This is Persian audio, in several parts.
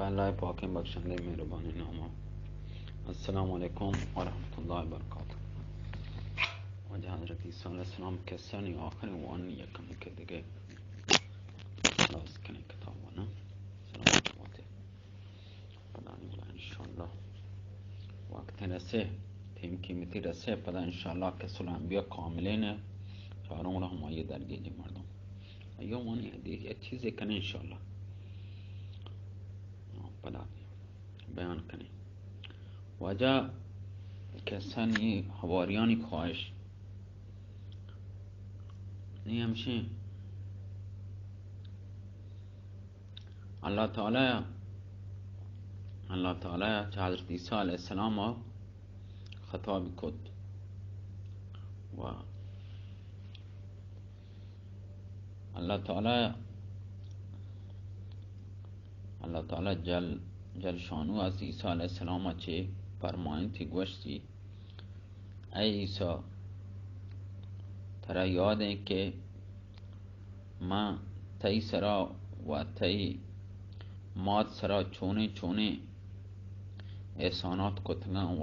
अल्लाह पाक बख्शंदे मेहरबानी नामा। अस्सलाम वालेकुम व रहमतुल्लाहि व बरकातुहू। वजह हज़रत ईसा अलैहिस्सलाम kessani आखिर one yakam ke dige خلاص kene kitab wana salamat padani wala इंशाअल्लाह वक्त रसे थीम कीमती रसे पता इंशाअल्लाह के सुलंबिया कामिले ने चारों वाला हम ये दर्जे जी मर्दों अयो वानी देखिए अच्छी से कने इंशाअल्लाह पता बयान करें वजह कसानी हवारियानी ख्वाहिश नहीं हमसे अल्लाह ताला हज़रत ईसा अलैहिस्सलाम खिताब खुद व अल्लाह ताला जल शानु आज ईसा अलैहिस्सलाम चे फरमाइन थी गोश्ती ऐ ईसा तरा याद है कि मां तई सरा व तई मात सरा छोने छोने एहसानात कुतना व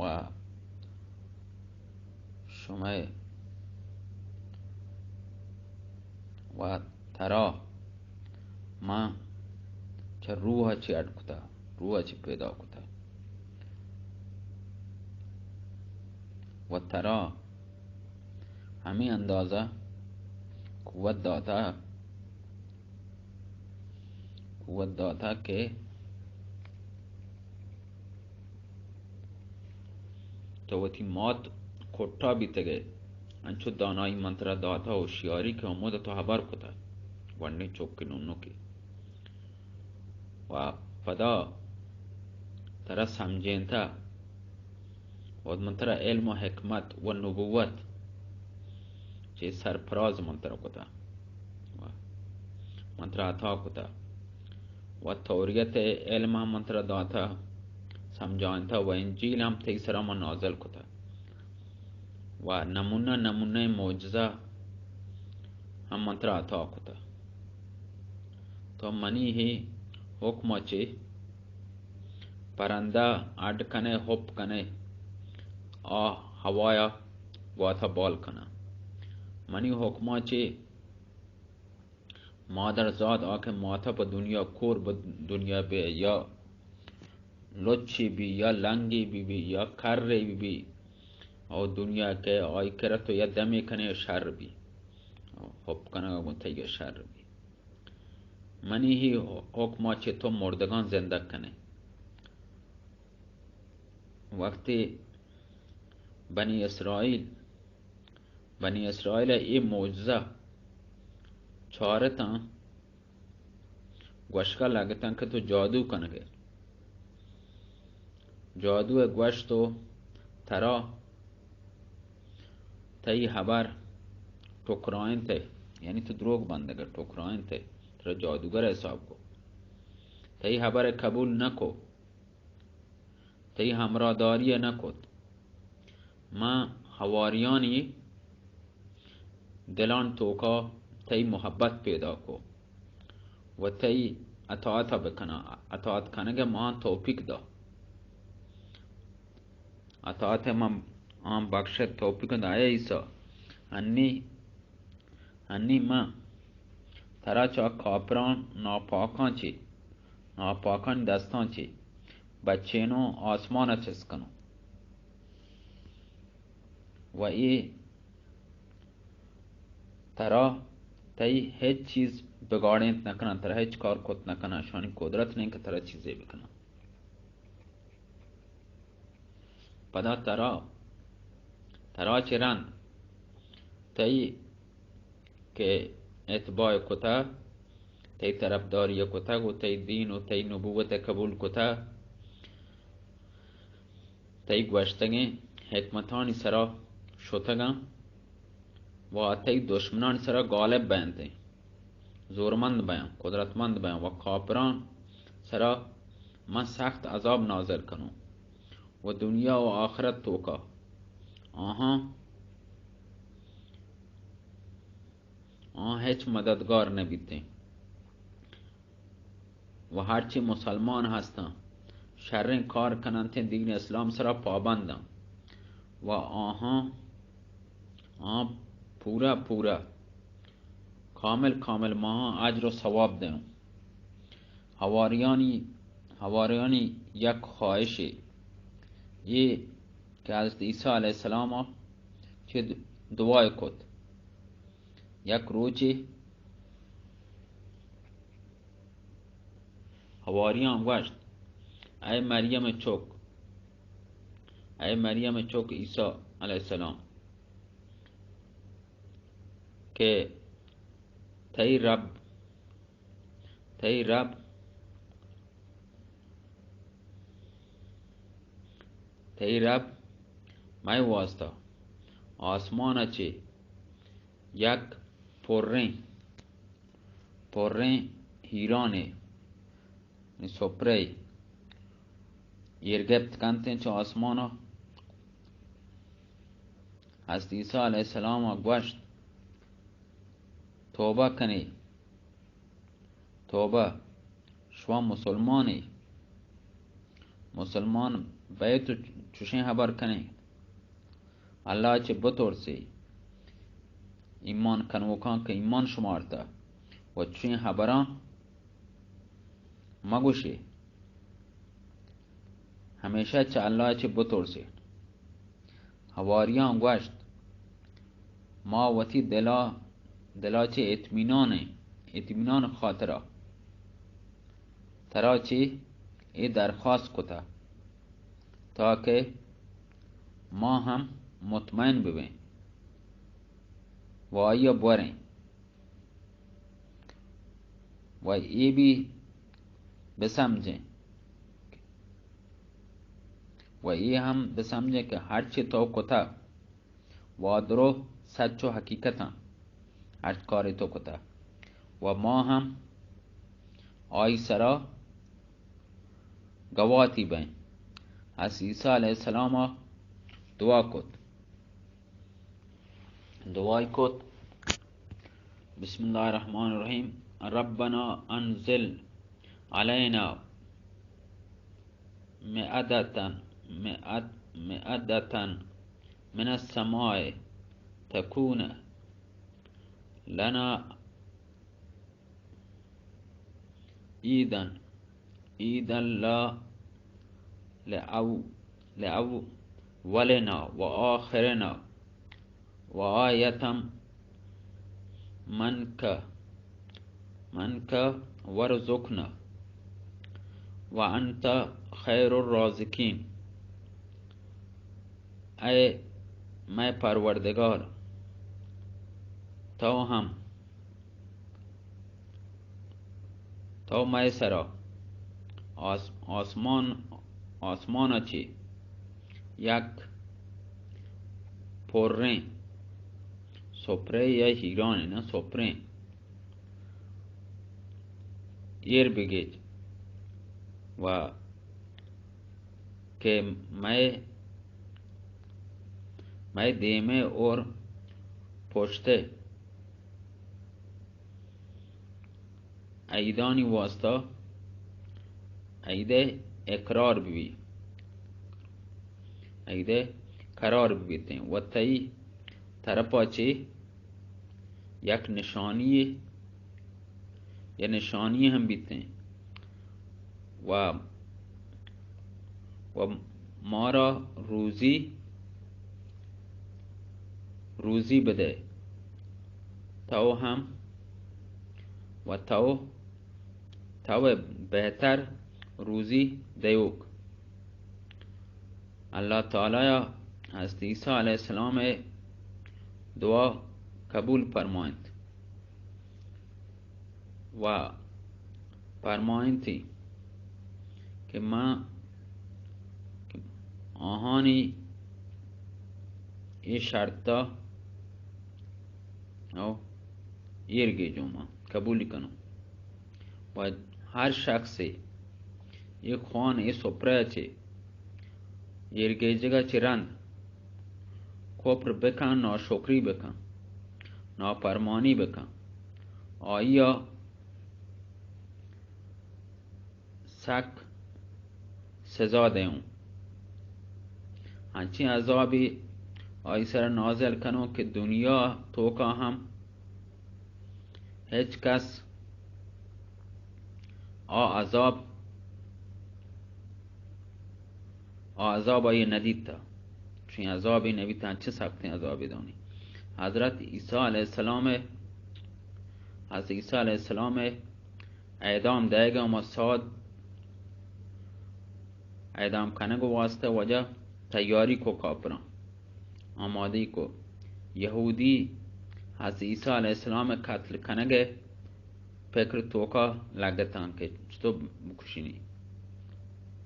शुमे व तरा मां च रूह चे अटकुता रूह चे पैदा कुता व तरा हमें अंदाजा कुव्वत दाता के तो वती मौत कोट्टा बीते गए अंशु दानाई मंत्रा दाता होशियारी के उम्मद तो हबर कुता वन्नी चौक के नूनों की व पदा तरा समझें था और मंत्रा इल्म हिकमत व नबुवत चे सरफराज मंत्रा कुता मंत्रा अता कुता व तौरियत इल्म मंत्रा दाता समझानता व इंजील हम तीसरा में नाज़िल कुता व नमूना मौजज़ा हम मंत्रा अता कुता तो मनी ही हुक्म चे परंदा अड कने हुप कने आ हवाया वाथा बाल कना मनी हुक्म चे मादर ज़ात आके माथा पर दुनिया कोर दुनिया बे या लोच्छी भी या लंगी भी या खर्रे भी और दुनिया के आई कर तो या दमे कने शर भी हुप कना मुतैय शर भी मनी ही हुक्म चे तो मुर्दगान जिंदा कने वक्ती बनी इसराइल ये मौजज़ा छारता गोश्का लगता कि तो जादू कनगे जादू गोश तो तरा तई हबर टुकराइन थे यानी तो द्रोग बंदगर टुकराइन थे तरा जादूगर हिसाब को तई हबर कबूल न को तई हमरादारी न को मां हवारियानी दिलान तोका तई मोहब्बत पैदा को व तई अतात बकना अतात खाने मां तौफीक दा अतात मां आम बख्श तौफीक दाया ईसा अन्नी मां तरा चा कापरान नापाकान दस्तां चे बच्चेनो आसमान चस्कनो व ये तरा तई हेच चीज बिगाड़े न कना तरह हेच कार कोत न कना शानी कुदरत नहीं कि तरह चीजें बिकना पदा तरा चिरन तई के एतबा कुता तई तरफदारी कुता वो तई दीन और तई नबूवत कबूल कुता तई ग्वश्तगे हिकमतानी सरा शोतगा व तई दुश्मनान सरा गालिब बनते जोरमंद बयां कुदरतमंद बयां व कापरान सरा मैं सख्त अजाब नाज़र करूं व दुनिया व आखिरत तो का हेच मददगार न बीते و هرچی مسلمان هستن شرین کار کنن تا دین اسلام سرا پابندن و آها پورا کامل ما اجر و ثواب دیم. حواریانی یک خواهشی یہ که حضرت عیسی علیه السلام چه دعای کد. یک روچی حواریان گوشت ای مریم چوک عیسی علیه السلام که تی رب مای واسطه آسمان چه یک پرین هیرانه سپری یرگبت کنتن چه آسمانا. حضرت عیسی علیه السلام گوشت توبه کنی، توبه شما مسلمان بیتو چوشین خبر کنی الله چه بطورسی ایمان کنوکان که ایمان شمارتا و چوشین خبران مگوشی همیشه چه الله چه بطورسی. حواریان گوشت ما وتی دلا چه اطمینان خاطره ترا چه ای درخواست کتا تا که ما هم مطمئن ببین و آیا برین و ای بی بسمجه و ای هم بسمجه که هرچی تو کتا وادرو سچ و حقیقتا هر کاری تو کتا و ما هم آی سرا گواتی بین. از عیسی علیه السلام دعای کد بسم الله الرحمن الرحیم ربنا انزل علینا مائدة من السماء تكون لنا عيدا لا لأولنا وآخرنا وآية منك وارزقنا وأنت خیر الرازقین. ای میں پروردگار تو میں سرا آسمان چی یک پرین سپره یا هیرانی نه سپرین ایر بگیج و که میں دیمه اور پشته ایدانی واسطه ایده اقرار بی ایده قرار بیتیں و تی طرفا چی یک نشانی یا نشانی هم بیتیں و مارا روزی بده تو هم و تو بهتر روزی دیوک. الله تعالی حضرت عیسی علیه السلام دعا قبول فرمایند و فرمایند که ما آهانی این شرطا او ایرگی جوما قبولی کنم و هر شخصی یک خوان ای سپره چه ایرگی جگه چه رند کفر بکن ناشکری بکن نافرمانی بکن آیا सख्त सजा देऊं। हंची अजाबी ऐसर नाजिल कनो कि दुनिया तो का हम हेच कस अजाब ये नदी था शी अजाब नबी था अच्छे सकते हैं अजाब दोनी। हजरत ईसा अलैहिस्सलाम ऐदाम देगा मसाद ऐदाम खाने को वास्ते वजह तैयारी को कापरा आमादी को यहूदी हज़रत ईसा अलैहिस्सलाम कत्ल खाने गए फिक्र तोका लागता के तो खुशी नहीं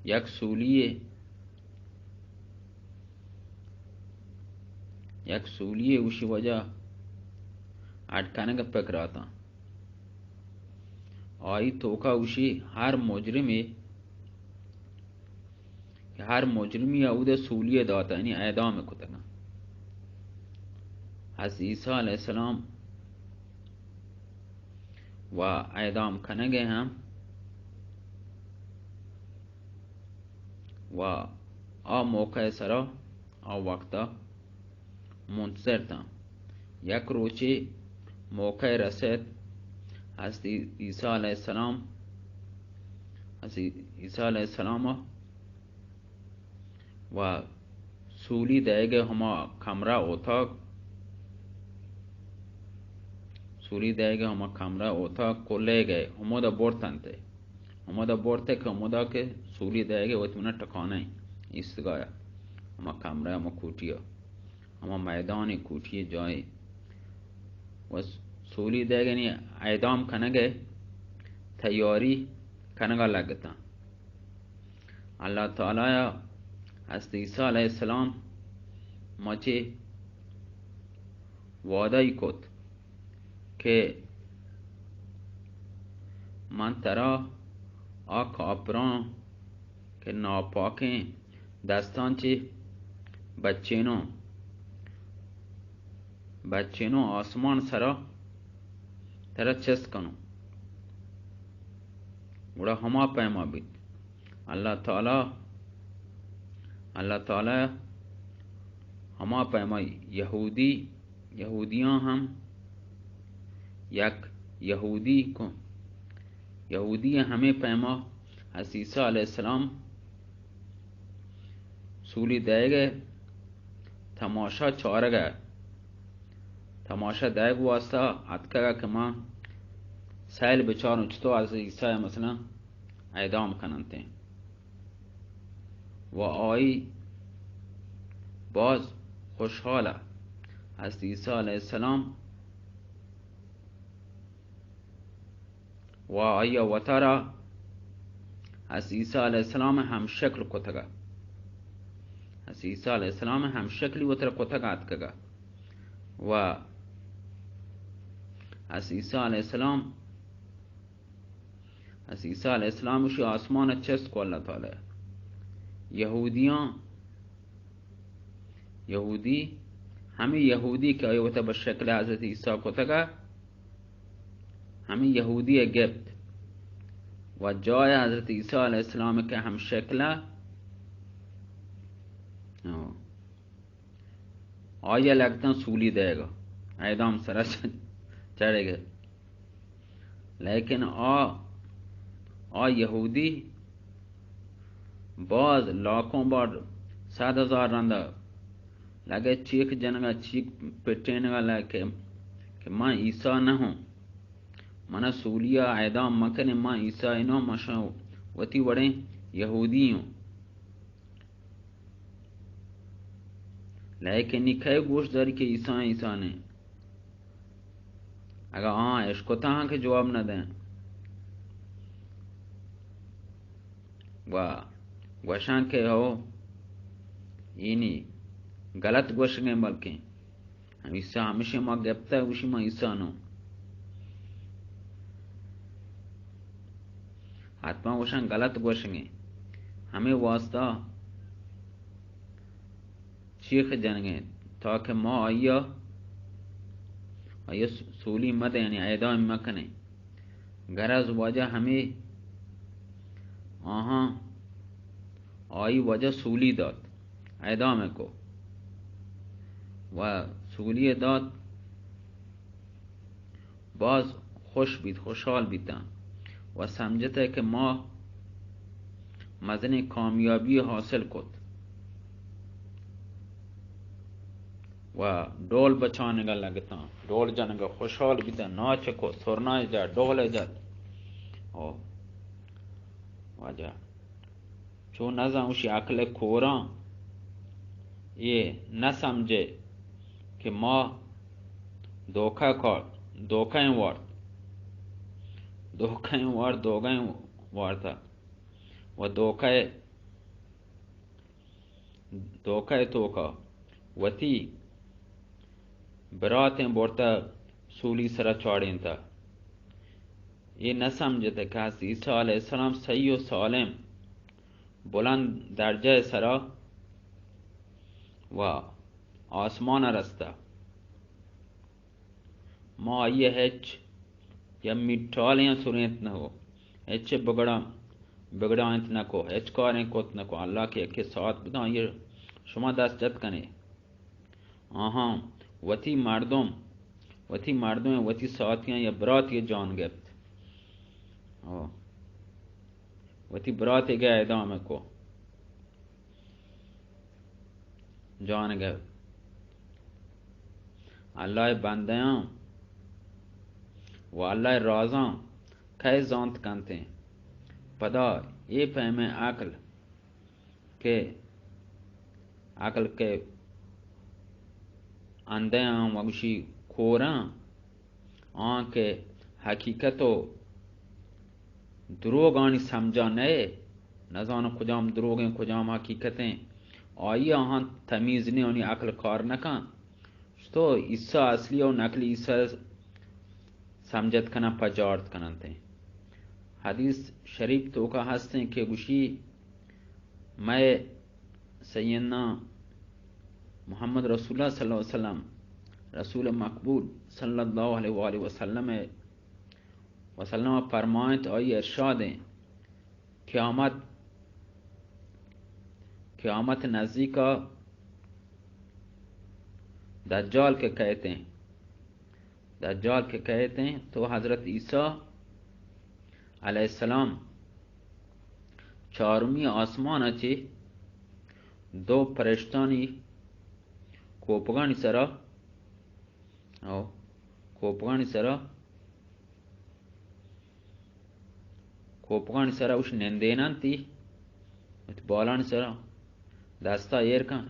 यक सूलिए उसी वजह अटकाने का फिक्र आता आई तोका उसी हर मुजरिमी उदे सूलिए दाता यानी ऐदाम को तक हज़रत ईसा अलैहिस्सलाम व ऐदाम खाने गए हम व आ मौका सरा आ वक्ता मुंतजर था यक रोचे मौका रसद हज़रत ईसा अलैहिस्सलाम व सूली दे गए हमा कमरा ओथा को ले गए हमोदा बोरते के हमोदा के सूली दे गए वो तुमने टकाना इस गाया हमा कमरा हमा कूटिया हमा मैदान कूटिए जाए वो सूली दे गए नहीं ऐदाम खाने गए तैयारी खाने लगता अल्लाह ताला हज़रत ईसा अलैहिस्सलाम मचे वादा कोत के मन तरा आ कापरां के नापाकें दस्तान चे बच्चेनो आसमान सरा तेरा चेस्ट कनो उड़ा हमा पैमा बित अल्लाह ताला हमा पैमा यहूदियां हम यक यहूदी हमें पैमा हज़रत ईसा अलैहिस्सलाम सूली दे गए तमाशा चार गए तमाशा देग वास्ता अतका के माँ सैल बेचार उचतो हज़रत ईसा मसला ऐदाम खनते व आई बाज खुशहाल हज़रत ईसा अलैहिस्सलाम व आया वतारा हज़रत ईसा अलैहिस्सलाम हम शक्ल को थगा हज़रत ईसा अलैहिस्सलाम हम शक्ली वतर को थगा अतका व हज़रत ईसा अलैहिस्सलाम उसी आसमान अच्छे को अल्लाह ताला यहूदी हमें यहूदी क्या होता बशक्ल हज़रत ईसा को तका हमें यहूदी गिफ्ट व जाय हज़रत ईसा अलैहिस्सलाम के हम शक्ला आया लगता सूली देगा ऐदाम सरा चढ़ेगा लेकिन आ यहूदी बाज लाखों बार 7,000 रंदा लगे चीख जनगा चीख पिटेने लगे कि माँ ईसा न हूँ मना सूलिया ऐदाम मकने माँ ईसा इनो मशा वती बड़े यहूदी हूँ लेकिन निखे गोश दर के ईसा ने अगर हाँ इसको तहाँ के जवाब न दें वशां के हो इनी गलत गोश गए बल्कि हम ईसा हमेशा माँ गप्ता है उसी माँ ईसा नो आत्मा वशां गलत गोश गए हमें वास्ता चीख जनगे ताकि माँ आया सूली मत यानी ऐदाम मकने गरज वजह हमें آها آیی وجه سولی داد اعدام کو و سولی داد باز خوشحال بیدن و سمجھتے کہ ما مزن کامیابی حاصل کت و ڈول بچانے گا لگتا ڈول جانے گا خوشحال بیدن ناچ کو سرنائی جا ڈول جا وجہ چون نظام اوشی عقل کوران یہ نہ سمجھے کہ ما دوکھیں وارتا و دوکھیں توکا وتی براتیں بورتا سولی سرا چاڑیں تا یہ نہ سمجھتے کہ حضرت عیسیٰ علیہ السلام صحیح و سالم بلند درجہ سرا و آسمان رستا ما یہ ہچ یا میٹالیاں سورینت نہ ہو ہچ بگڑانت نہ کو ہچ کاریں کوت نہ کو اللہ کے ایک ساتھ بدان یہ شما دست جت کنے آہاں وتی مردم وتی ساتھیاں یا برات یہ جان گفت وتی برات گئے اعدام کو جان گفت اللہ بندیاں و اللہ رازاں کھے زانت کنتے ہیں پدا یہ فہمیں عقل کے اندیاں وگشی کھوراں آن کے حقیقتو دروغانی سمجھا نئے نزان کجام دروغیں کجام حقیقتیں آئی آہاں تمیز نہیں ہونی عقل کار نکان تو عیسیٰ اصلی و نقلی عیسیٰ سمجھت کنا پجارت کننتے ہیں حدیث شریف تو کا ہستے ہیں کہ گوشی میں سیدنا محمد رسول اللہ صلی اللہ علیہ وسلم رسول مقبول صلی اللہ علیہ وآلہ وسلم فرمائیں تو آئی ارشاد ہیں قیامت نزدیکا دجال کے کہتے ہیں تو حضرت عیسیٰ علیہ السلام چارمی آسمان اچھی دو فرشتانی کوپگانی سرا اش نندینان تی بالانی سرا دستا ایرکان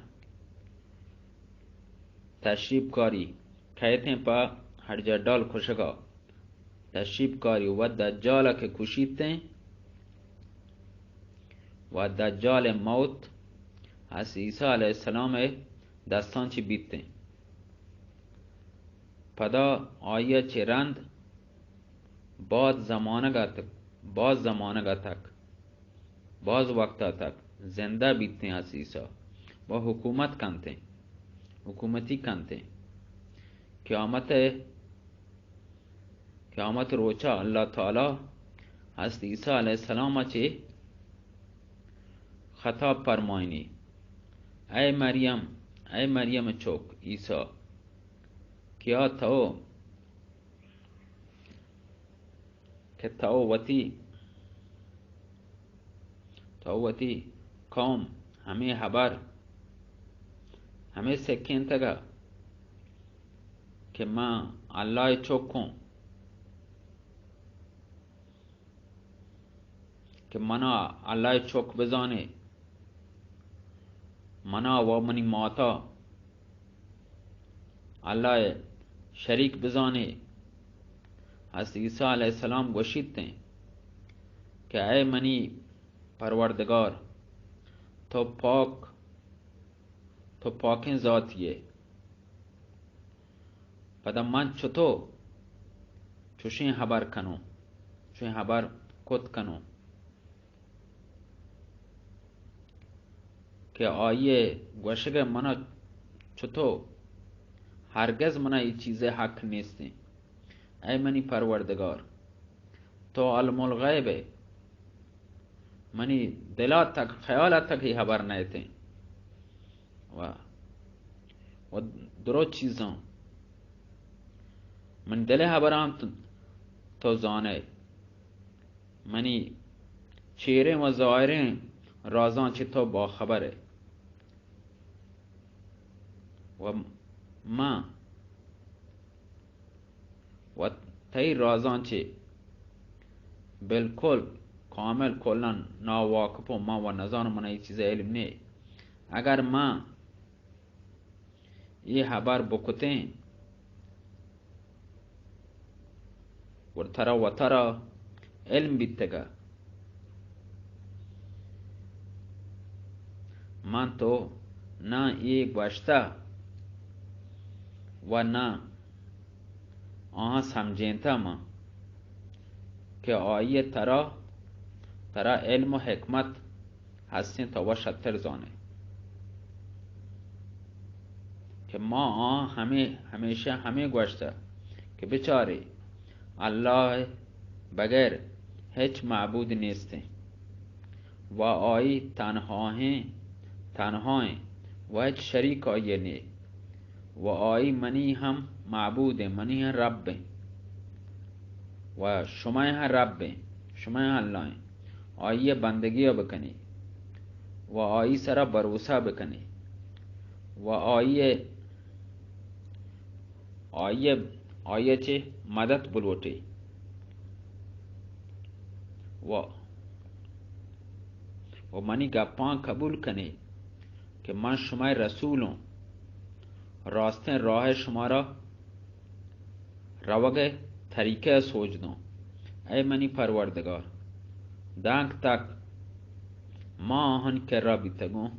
تشریف کاری کہتے ہیں پا ہرجا ڈال خوشگا تشریف کاری و دجال کے کشیدتے ہیں و دجال موت حضرت عیسیٰ علیہ السلام دستان چی بیتتے ہیں پدا آیا چی رند بعض وقتا تک زندہ بیتتے ہیں حضرت عیسیٰ وہ حکومتی کنتے ہیں قیامت روچا اللہ تعالی حضرت عیسیٰ علیہ السلام چی خطاب فرمائنی اے مریم چوک عیسیٰ کیا تھو کہ تھو وتی قوم ہمیں سکھین تگا کہ ماں اللہ چوکوں کہ منا اللہ چوک بزانے منا و منی ماتا اللہ شریک بزانے حضرت عیسیٰ علیہ السلام گوشیدتے ہیں کہ اے منی پروردگار تو پاکیں ذاتیے پدا من چوشیں حبر کت کنو کہ آئیے گوشگ منا چھتو ہرگز منا یہ چیزیں حق نیستیں اے منی پروردگار تو علم الغیب ہے منی دلات تک خیالات تک ही خبر नहीं थे و درست چیزان من دل خبرام تو زانه منی چهره و ظاهره رازان چه تو با خبره و ما و تی رازان چه بالکل کامل کلن ناواقف و ما و نزان من ای چیز علم نه اگر ما یہ خبر بکتیں و ترا علم بیتگا من تو نه یہ گوشتا و نه آها سمجھینتا ما که آیه ترا علم و حکمت هستین تا و شتر زانه که ما همیشه همه گوشته که بچاره الله بغیر هیچ معبود نیسته و آیی تنها ہیں و هیچ شریک آیه نی و آیی منی هم معبود منی هم رب و شما هم رب شما هم الله آیی بندگی بکنی و آیی سره بروسا بکنی و آیه چه مدد بلوٹی و منی گپان قبول کنی که من شما رسولم راستین راه شما را روگ طریقه سوچ دوں ای منی پروردگار دانک تک ما آهن که را بیتگون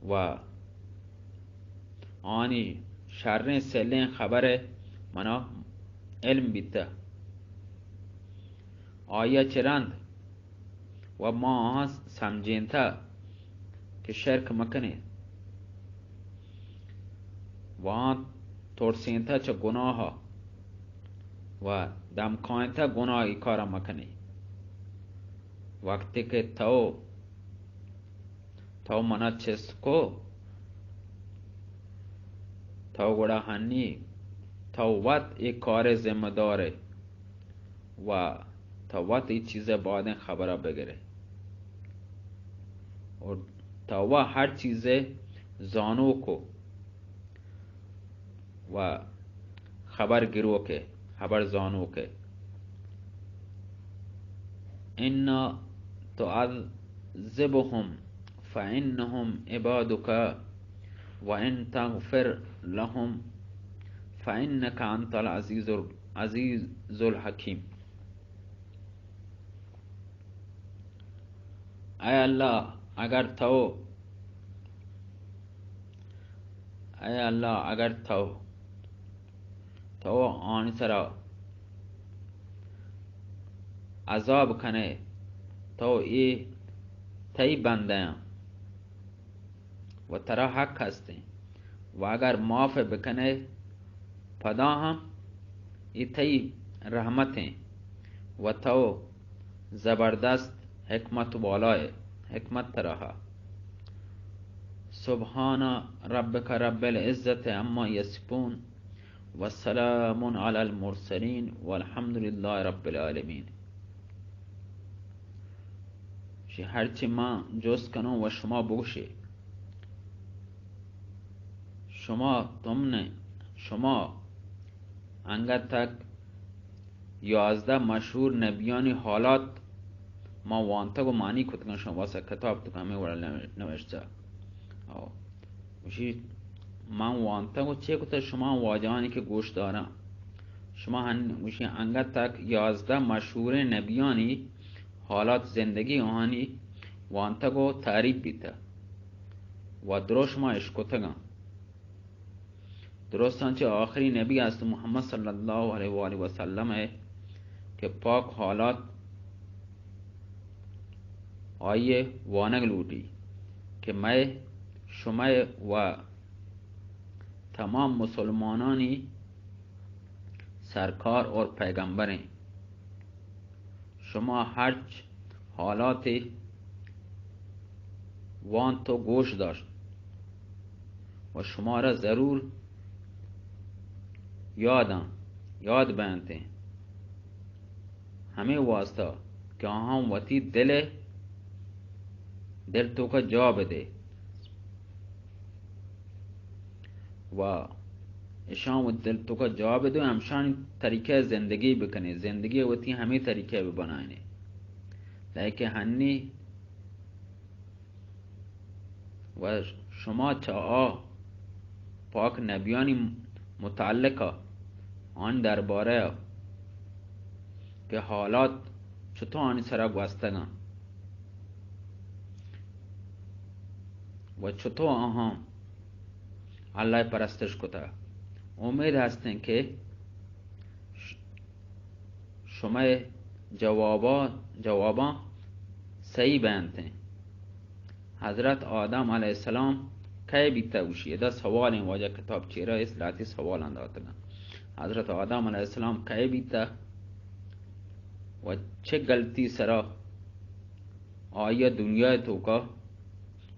و آنی شرن سلین خبر منا علم بیتا آیا چرند و ما آهن سمجھین تا که شرک مکنه و آن ترسین تا چه گناه و دمکاین تا گناهی کارا مکنه وقتی که تو منا چست کو تو گڑا هنی تو وقت ایک کار ذمہ داره و تو وقت ای چیز بعدن خبره بگیره اور تو هر چیز زانو کو و خبر گرو که خبر زانو که انا تعذبهم فانهم عبادك وان تغفر لهم فانك انت العزیز الحکیم اے اللہ اگر تو آن سرا عذاب کنه تو ای تی بنده و ترا حق هستی و اگر معاف بکنه پدا هم ای تی رحمت و تو زبردست حکمت والای حکمت ترها سبحان ربک رب العزت اما یصفون و سلام علی المرسلین والحمد لله رب العالمین هرچی ما جز کنم و شما بگوشی شما انگه تک 11 مشهور نبیانی حالات ما وانتا کو معنی کتگن شما واسه کتاب تو همه ورا نوشته من وانتا کو چه کتا شما واجهانی که گوش دارم شما انگه تک 11 مشهور نبیانی حالات زندگی آهانی وانتا کو تعریف بیتا و درست ما اشکتگن درست آنچه آخری نبی است محمد صلی الله علیه و آله و سلم ہے کہ پاک حالات آئیے وانگ لوٹی کہ میں شما و تمام مسلمانانی سرکار اور پیغمبر ہیں شما هرچ حالات وان تو گوش داشت و شما را ضرور یاد بنده همه واسطه که آهان وتی دل تو کا جا بده و اشان و دل تو کا جا بده همشان طریقه زندگی بکنه زندگی وتی همه طریقه ببناینه لیکن هنی و شما چا پاک نبیانی متعلقه آن درباره که حالات چطور آنی سرا گوستگن و چطور آنها الله پرستش کتا امید هستن که شما جوابا صحیح بیانتن حضرت آدم علیه السلام کی بیتا وشی دا سوال این واجه کتاب چیره اس لاتی سوال انداتگن حضرت آدم علیه السلام کی بیتا و چه گلتی سرا آیا دنیا تو کا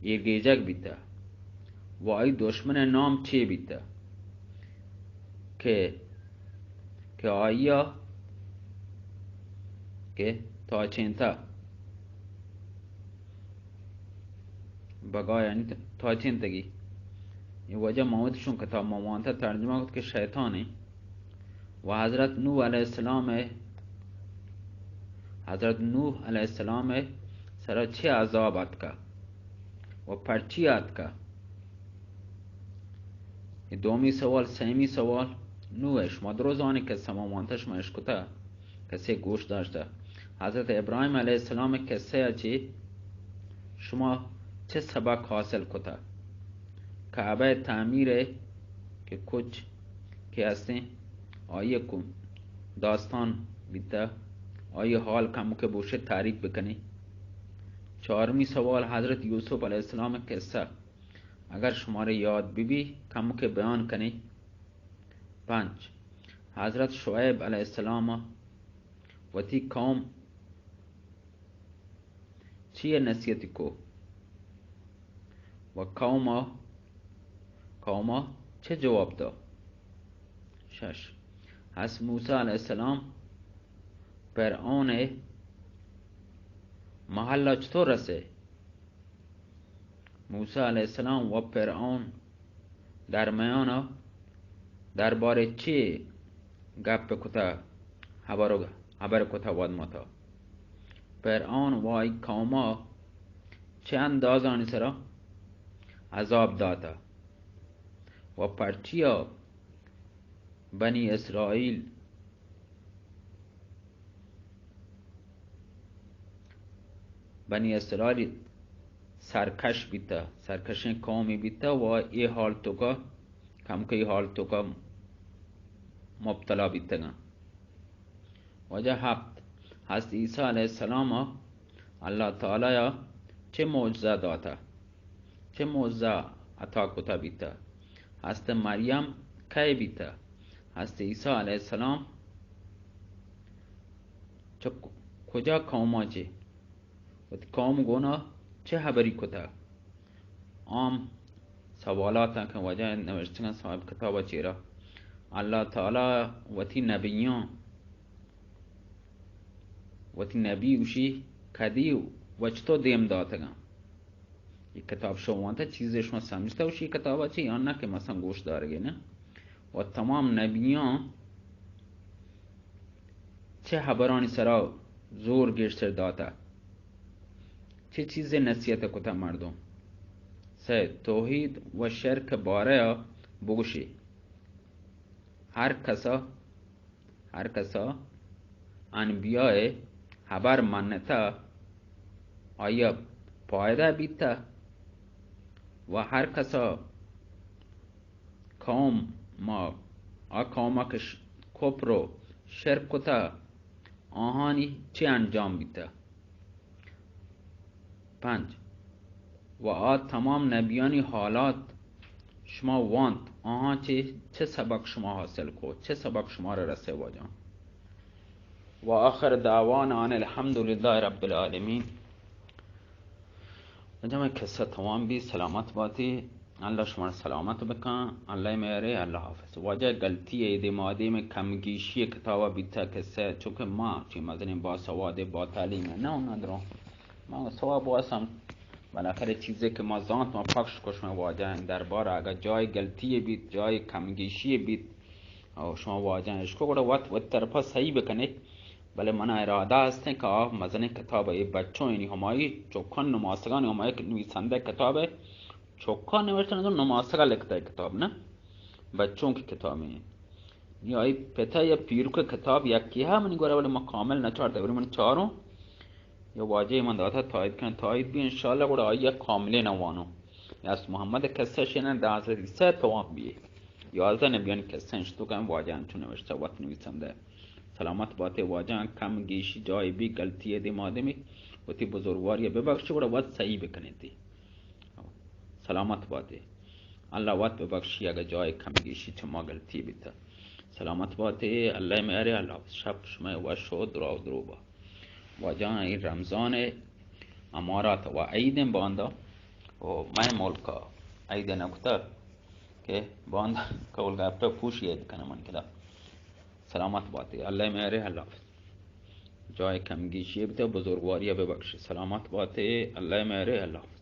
ایرگیجک بیتا و آیا دشمن نام چه بیتا که آیا که تا چینتا بگاه یعنی تا چینتگی این وجه موتشون کتاب موانتا ترجمه کرد که شیطانه و حضرت نوح علیه السلام سرا چه عذاب آد که و پرچی آد که دومی سوال سیمی سوال نوش مدروزانی که سمامانتش مشکوته کسی گوش داشته حضرت ابراهیم علیه السلام کسی چی شما چه سبق حاصل کتا کعبه تعمیره که کچھ که هستیں آئیے کن داستان بیتا آئیے حال کمو که بوشه تعریف بکنی چهارمی سوال حضرت یوسف علیه السلام قصه اگر شماره یاد بی کمو که بیان کنی 5 حضرت شعیب علیه السلام و تی قوم چیه نصیحتی کو و قوما چه جواب دا 6 حضرت موسی علیه السلام فرعون محله چطور رسه موسی علیه السلام و فرعون درمیان درباره چی گپ کتا خبر کتا واد متا فرعون و ای قوما چه اندازانی سرا عذاب داتا و پرچیا بنی اسرائیل سرکش بیتا سرکشن قومی بیتا و ای حال تو کا کم که ای حال تو کا مبتلا بیتا وجه 7 حضرت عیسی علیه السلام اللہ تعالی چه معجزه داتا چه معجزه عطا کتا بیتا حضرت مریم کی بیتا حضرت عیسی علیه السلام کجا قوما چه و قوم گونا چه خبری کتا عام سوالات ہیں کہ وجہ نوشتگان صاحب کتابہ چیرا اللہ تعالی وتی نبیان وتی نبی وشی کدی وچتو دیم داتگان یہ کتاب شوانتا چیزش ما سمجھتا وشی کتابہ چی یا نہ کہ مثلا گوش دارگی نا و تمام نبیان چه خبرانی سرا زور گشتر داتا چه چیز نصیحت کتا مردم سه توحید و شرک باره بگوشی هر کسا انبیاء خبر منتا آیا پایده بیتا و هر کسا قوم که کفر و شرک کتا آهانی چه انجام بیتا 5 و تمام نبیانی حالات شما واند آها چه سبق شما حاصل کو چه سبق شما را رسه واجان و آخر دعوانا ان الحمد لله رب العالمین. جمع قصه تمام بھی سلامت باتی. اللہ شما سلامت بکن. اللہ میرے اللہ حافظ. واجه غلطی اعتمادی میں کمگیشی کتابا بیتا قصه چونکه ما چی مزنیم با سواد با تعلیم نه اون ندارم. ما سواد باسم بالاخره چیزی که ما زانت ما پاکش کشم واجه دربار اگر جای غلطی بید جای کمگیشی بید او شما واجه اشکو گوڑا وقت طرفا صحیح بکنید. بله من اراده هستن که مزن کتاب ای بچون یعنی همایی چوکان نماسگان همایی که نویسنده کتاب چوکان نوشتن از نماسگا لکھتا کتاب نه بچون کی کتاب ہے یا ای پتا یا پیرو که کتاب یکی ها منی گوره ولی ما کامل نچارده ولی من چارو یا واجه من داتا تایید کن تایید بی انشاءالله گوره آیا کامله نوانو یا از محمد کسه شینن 10 توام بیه 11 نبیان کسه انشتو کن واجه انچون نوشته وقت نویسنده. سلامت باته واجه کم گیشی جای بی غلطی دی مادمی و تی بزرگواری ببخشی و وقت صحیح بکنی دی. سلامت باته الله وقت ببخشی اگر جای کم گیشی چما غلطی بیتا. سلامت باته الله میاره الله شب شما و شد درو با واجه این رمضان امارات و عید باندا و من ملکا عید نکتا که باندا کولگا اپتا پوشی عید کنه من کلا. سلامت باتی. الله میاره الله جای کمگیشی بیتا بزرگواری ببخشه. سلامت باتی. الله میاره الله